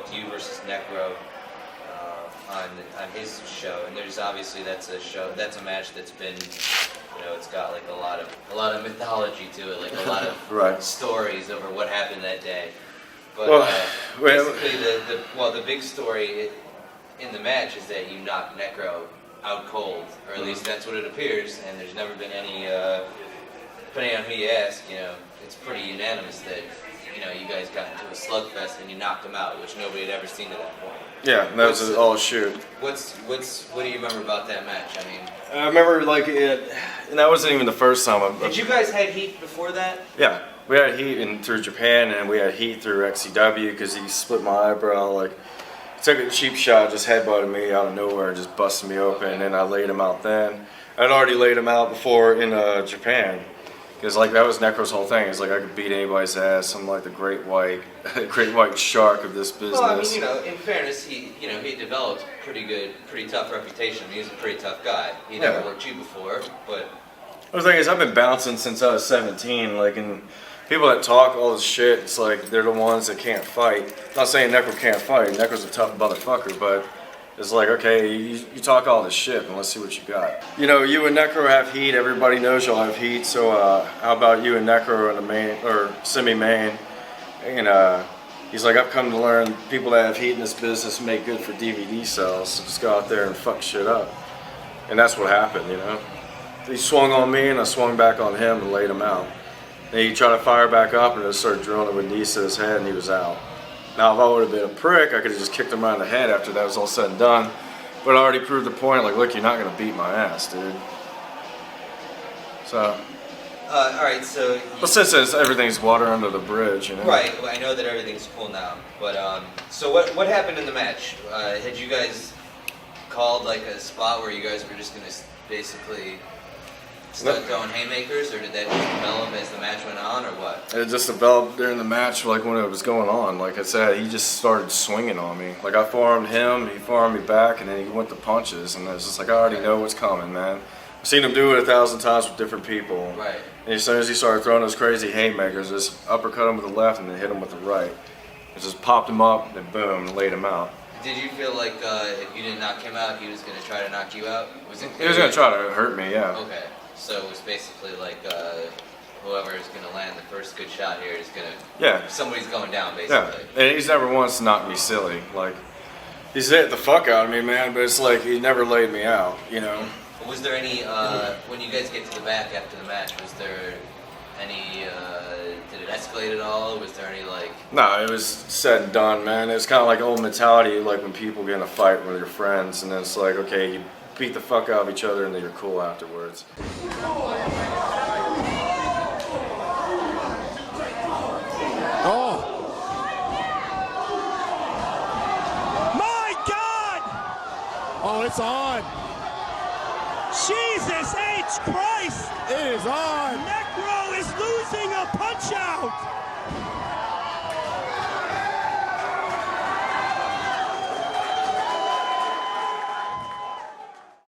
booked you versus Necro on his show, and there's obviously that's a match that's been, it's got like a lot of mythology to it, like a lot of stories over what happened that day. But basically, the big story in the match is that you knocked Necro out cold, or at least that's what it appears. And there's never been any, depending on who you ask, it's pretty unanimous that you guys got into a slugfest and you knocked him out, which nobody had ever seen at that point. Yeah, that was all shoot. What do you remember about that match? I mean, I remember and that wasn't even the first time. Did you guys had heat before that? Yeah, we had heat through Japan, and we had heat through XCW because he split my eyebrow. Like, he took a cheap shot, just headbutted me out of nowhere, and just busted me open, and I laid him out then. I'd already laid him out before in Japan. Because that was Necro's whole thing. It's like I could beat anybody's ass. I'm like the great white shark of this business. Well, I mean, in fairness, he developed pretty tough reputation. He was a pretty tough guy. He never worked you before, but the thing is, I've been bouncing since I was 17. And people that talk all this shit, it's like they're the ones that can't fight. I'm not saying Necro can't fight. Necro's a tough motherfucker, but it's like, okay, you talk all this shit, and let's see what you got. You and Necro have heat. Everybody knows y'all have heat. So how about you and Necro in the main or semi-main? And he's like, I've come to learn people that have heat in this business make good for DVD sales. So just go out there and fuck shit up. And that's what happened. He swung on me, and I swung back on him and laid him out. And he tried to fire back up, and just started drilling with knees to his head, and he was out. Now, if I would have been a prick, I could have just kicked him right in the head after that was all said and done. But I already proved the point, like, look, you're not going to beat my ass, dude. So. Alright, so. But since everything's water under the bridge, Right, well, I know that everything's cool now. But, so what happened in the match? Had you guys called, like, a spot where you guys were just going to basically start throwing haymakers, or did that just develop as the match went on, or what? It just developed during the match, like when it was going on. Like I said, he just started swinging on me. Like I forearmed him, he forearmed me back, and then he went to punches, and it was just like, I already know what's coming, man. I've seen him do it 1,000 times with different people. Right. And as soon as he started throwing those crazy haymakers, just uppercut him with the left and then hit him with the right. It just popped him up, and boom, and laid him out. Did you feel like if you didn't knock him out, he was going to try to knock you out? He was going to try to hurt me, yeah. Okay. So it was basically like whoever is going to land the first good shot here is going to... Yeah. Somebody's going down, basically. Yeah. And he's never once knocked me silly. Like, he's hit the fuck out of me, man, but it's like he never laid me out, Was there any... when you guys get to the back after the match, was there any... did it escalate at all? Was there any, like... No, it was said and done, man. It was kind of like old mentality, like when people get in a fight with their friends, and then it's like, okay, you beat the fuck out of each other and then you're cool afterwards. Oh. My God! Oh, it's on. Jesus H. Christ! It is on. Necro is losing a punch.